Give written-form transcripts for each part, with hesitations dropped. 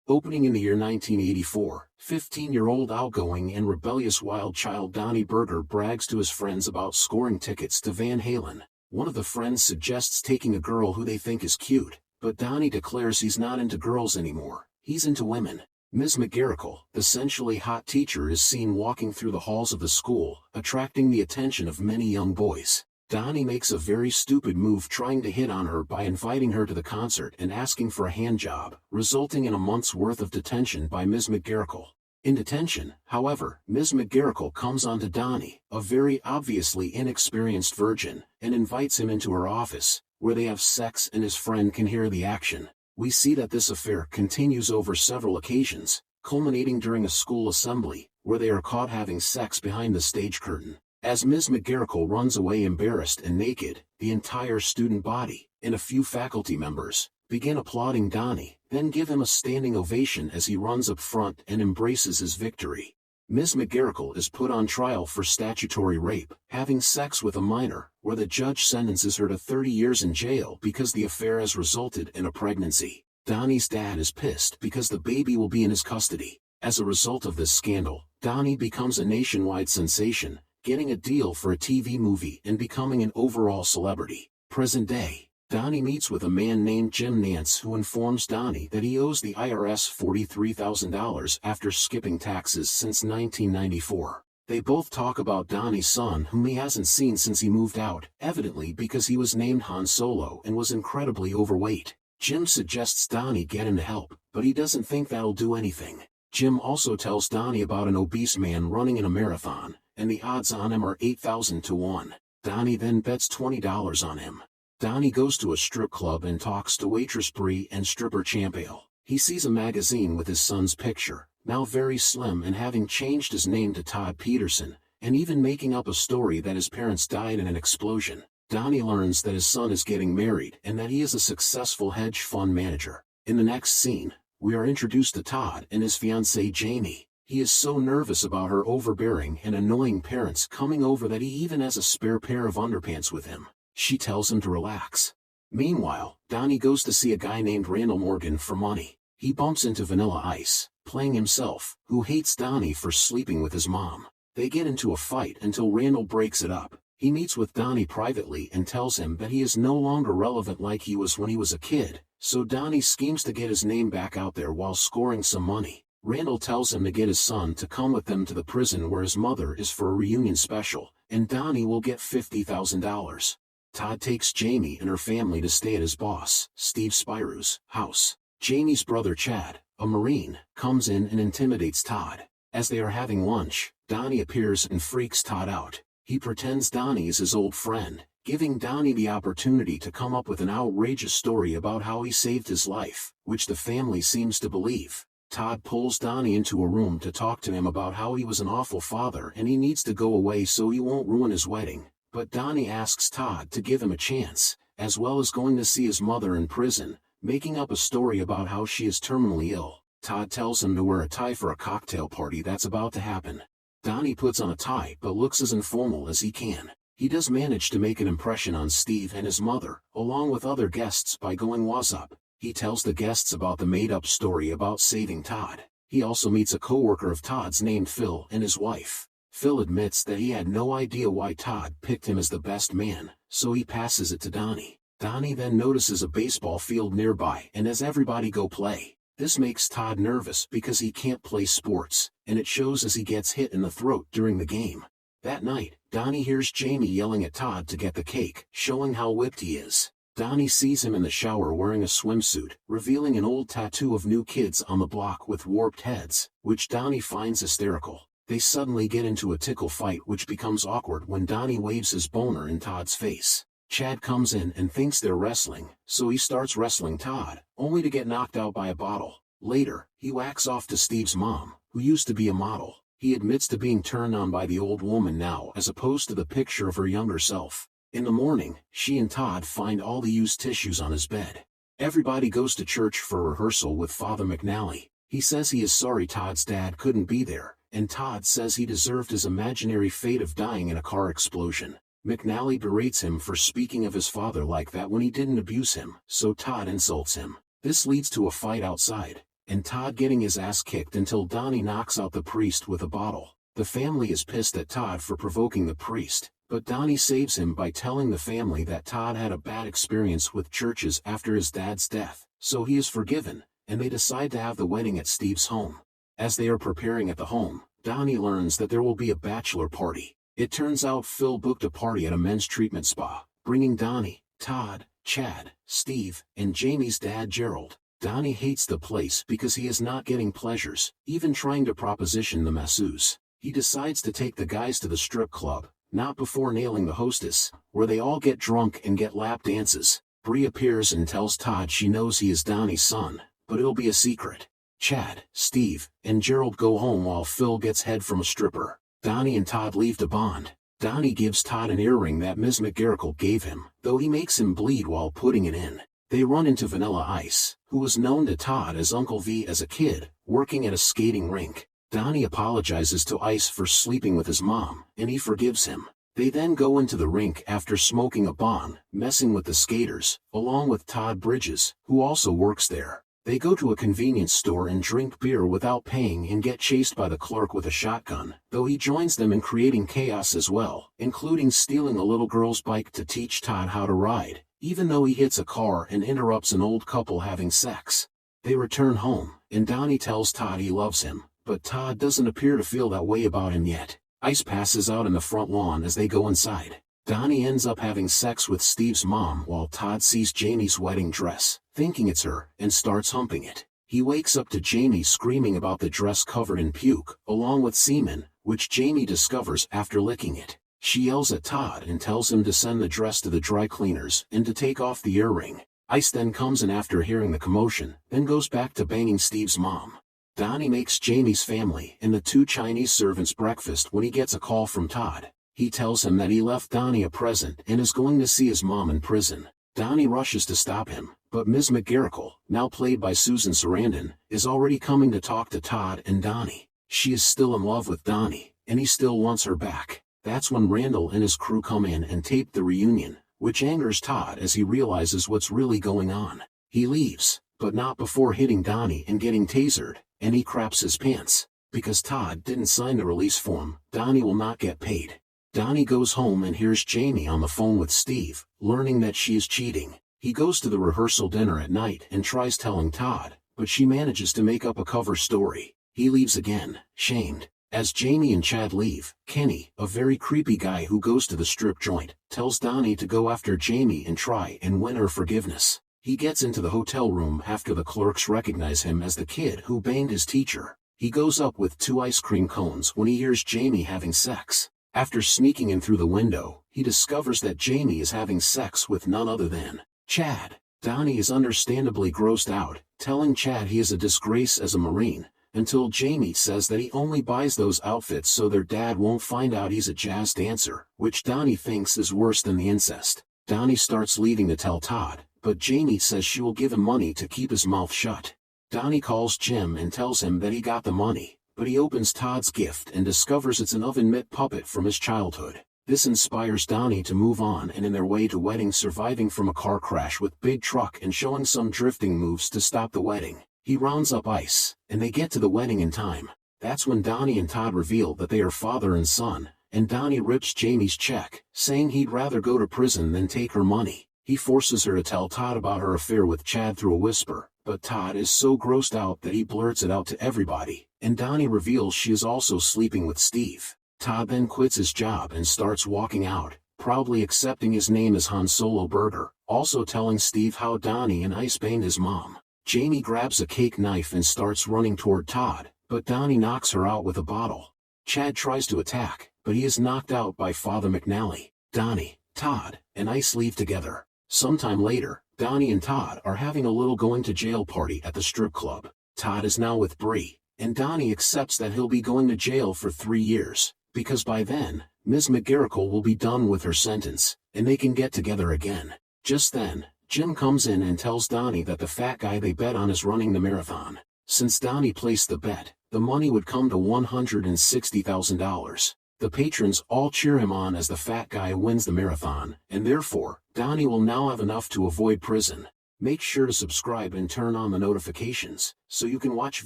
Opening in the year 1984, 15-year-old outgoing and rebellious wild child Donny Berger brags to his friends about scoring tickets to Van Halen. One of the friends suggests taking a girl who they think is cute, but Donny declares he's not into girls anymore, he's into women. Ms. McGarrigle, the sensually hot teacher, is seen walking through the halls of the school, attracting the attention of many young boys. Donny makes a very stupid move trying to hit on her by inviting her to the concert and asking for a handjob, resulting in a month's worth of detention by Ms. McGarrigle. In detention, however, Ms. McGarrigle comes on to Donny, a very obviously inexperienced virgin, and invites him into her office, where they have sex and his friend can hear the action. We see that this affair continues over several occasions, culminating during a school assembly, where they are caught having sex behind the stage curtain. As Ms. McGarrigle runs away embarrassed and naked, the entire student body, and a few faculty members, begin applauding Donny, then give him a standing ovation as he runs up front and embraces his victory. Ms. McGarrigle is put on trial for statutory rape, having sex with a minor, where the judge sentences her to 30 years in jail because the affair has resulted in a pregnancy. Donny's dad is pissed because the baby will be in his custody. As a result of this scandal, Donny becomes a nationwide sensation, getting a deal for a TV movie and becoming an overall celebrity. Present day, Donny meets with a man named Jim Nance who informs Donny that he owes the IRS $43,000 after skipping taxes since 1994. They both talk about Donny's son whom he hasn't seen since he moved out, evidently because he was named Han Solo and was incredibly overweight. Jim suggests Donny get him to help, but he doesn't think that'll do anything. Jim also tells Donny about an obese man running in a marathon, and the odds on him are 8,000 to 1. Donny then bets $20 on him. Donny goes to a strip club and talks to waitress Bree and stripper Champale. He sees a magazine with his son's picture, now very slim and having changed his name to Todd Peterson, and even making up a story that his parents died in an explosion. Donny learns that his son is getting married and that he is a successful hedge fund manager. In the next scene, we are introduced to Todd and his fiancée Jamie. He is so nervous about her overbearing and annoying parents coming over that he even has a spare pair of underpants with him. She tells him to relax. Meanwhile, Donny goes to see a guy named Randall Morgan for money. He bumps into Vanilla Ice, playing himself, who hates Donny for sleeping with his mom. They get into a fight until Randall breaks it up. He meets with Donny privately and tells him that he is no longer relevant like he was when he was a kid, so Donny schemes to get his name back out there while scoring some money. Randall tells him to get his son to come with them to the prison where his mother is for a reunion special, and Donny will get $50,000. Todd takes Jamie and her family to stay at his boss, Steve Spirou's, house. Jamie's brother Chad, a Marine, comes in and intimidates Todd. As they are having lunch, Donny appears and freaks Todd out. He pretends Donny is his old friend, giving Donny the opportunity to come up with an outrageous story about how he saved his life, which the family seems to believe. Todd pulls Donny into a room to talk to him about how he was an awful father and he needs to go away so he won't ruin his wedding. But Donny asks Todd to give him a chance, as well as going to see his mother in prison, making up a story about how she is terminally ill. Todd tells him to wear a tie for a cocktail party that's about to happen. Donny puts on a tie but looks as informal as he can. He does manage to make an impression on Steve and his mother, along with other guests by going "What's up?" He tells the guests about the made-up story about saving Todd. He also meets a co-worker of Todd's named Phil and his wife. Phil admits that he had no idea why Todd picked him as the best man, so he passes it to Donny. Donny then notices a baseball field nearby and has everybody go play. This makes Todd nervous because he can't play sports, and it shows as he gets hit in the throat during the game. That night, Donny hears Jamie yelling at Todd to get the cake, showing how whipped he is. Donny sees him in the shower wearing a swimsuit, revealing an old tattoo of New Kids on the Block with warped heads, which Donny finds hysterical. They suddenly get into a tickle fight which becomes awkward when Donny waves his boner in Todd's face. Chad comes in and thinks they're wrestling, so he starts wrestling Todd, only to get knocked out by a bottle. Later, he whacks off to Steve's mom, who used to be a model. He admits to being turned on by the old woman now as opposed to the picture of her younger self. In the morning, she and Todd find all the used tissues on his bed. Everybody goes to church for a rehearsal with Father McNally. He says he is sorry Todd's dad couldn't be there, and Todd says he deserved his imaginary fate of dying in a car explosion. McNally berates him for speaking of his father like that when he didn't abuse him, so Todd insults him. This leads to a fight outside. and Todd getting his ass kicked until Donny knocks out the priest with a bottle. The family is pissed at Todd for provoking the priest, but Donny saves him by telling the family that Todd had a bad experience with churches after his dad's death, so he is forgiven, and they decide to have the wedding at Steve's home. As they are preparing at the home, Donny learns that there will be a bachelor party. It turns out Phil booked a party at a men's treatment spa, bringing Donny, Todd, Chad, Steve, and Jamie's dad Gerald. Donny hates the place because he is not getting pleasures, even trying to proposition the masseuse. He decides to take the guys to the strip club, not before nailing the hostess, where they all get drunk and get lap dances. Bree appears and tells Todd she knows he is Donny's son, but it'll be a secret. Chad, Steve, and Gerald go home while Phil gets head from a stripper. Donny and Todd leave to bond. Donny gives Todd an earring that Ms. McGarrigle gave him, though he makes him bleed while putting it in. They run into Vanilla Ice, who was known to Todd as Uncle V as a kid, working at a skating rink. Donny apologizes to Ice for sleeping with his mom, and he forgives him. They then go into the rink after smoking a bong, messing with the skaters, along with Todd Bridges, who also works there. They go to a convenience store and drink beer without paying and get chased by the clerk with a shotgun, though he joins them in creating chaos as well, including stealing a little girl's bike to teach Todd how to ride, even though he hits a car and interrupts an old couple having sex. They return home, and Donny tells Todd he loves him, but Todd doesn't appear to feel that way about him yet. Ice passes out in the front lawn as they go inside. Donny ends up having sex with Steve's mom while Todd sees Jamie's wedding dress, thinking it's her, and starts humping it. He wakes up to Jamie screaming about the dress covered in puke, along with semen, which Jamie discovers after licking it. She yells at Todd and tells him to send the dress to the dry cleaners and to take off the earring. Ice then comes in after hearing the commotion, then goes back to banging Steve's mom. Donny makes Jamie's family and the two Chinese servants breakfast when he gets a call from Todd. He tells him that he left Donny a present and is going to see his mom in prison. Donny rushes to stop him, but Ms. McGarrigle, now played by Susan Sarandon, is already coming to talk to Todd and Donny. She is still in love with Donny, and he still wants her back. That's when Randall and his crew come in and tape the reunion, which angers Todd as he realizes what's really going on. He leaves, but not before hitting Donny and getting tasered, and he craps his pants. Because Todd didn't sign the release form, Donny will not get paid. Donny goes home and hears Jamie on the phone with Steve, learning that she is cheating. He goes to the rehearsal dinner at night and tries telling Todd, but she manages to make up a cover story. He leaves again, shamed. As Jamie and Chad leave, Kenny, a very creepy guy who goes to the strip joint, tells Donny to go after Jamie and try and win her forgiveness. He gets into the hotel room after the clerks recognize him as the kid who banged his teacher. He goes up with 2 ice cream cones when he hears Jamie having sex. After sneaking in through the window, he discovers that Jamie is having sex with none other than Chad. Donny is understandably grossed out, telling Chad he is a disgrace as a Marine, until Jamie says that he only buys those outfits so their dad won't find out he's a jazz dancer, which Donny thinks is worse than the incest. Donny starts leaving to tell Todd, but Jamie says she will give him money to keep his mouth shut. Donny calls Jim and tells him that he got the money, but he opens Todd's gift and discovers it's an oven mitt puppet from his childhood. This inspires Donny to move on, and in their way to wedding, surviving from a car crash with big truck and showing some drifting moves to stop the wedding. He rounds up Ice, and they get to the wedding in time. That's when Donny and Todd reveal that they are father and son, and Donny rips Jamie's check, saying he'd rather go to prison than take her money. He forces her to tell Todd about her affair with Chad through a whisper, but Todd is so grossed out that he blurts it out to everybody, and Donny reveals she is also sleeping with Steve. Todd then quits his job and starts walking out, proudly accepting his name as Han Solo Burger, also telling Steve how Donny and Ice banged his mom. Jamie grabs a cake knife and starts running toward Todd, but Donny knocks her out with a bottle. Chad tries to attack, but he is knocked out by Father McNally. Donny, Todd, and Ice leave together. Sometime later, Donny and Todd are having a little going to jail party at the strip club. Todd is now with Bree, and Donny accepts that he'll be going to jail for 3 years, because by then, Ms. McGarrigle will be done with her sentence, and they can get together again. Just then, Jim comes in and tells Donny that the fat guy they bet on is running the marathon. Since Donny placed the bet, the money would come to $160,000. The patrons all cheer him on as the fat guy wins the marathon, and therefore, Donny will now have enough to avoid prison. Make sure to subscribe and turn on the notifications, so you can watch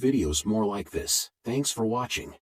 videos more like this. Thanks for watching.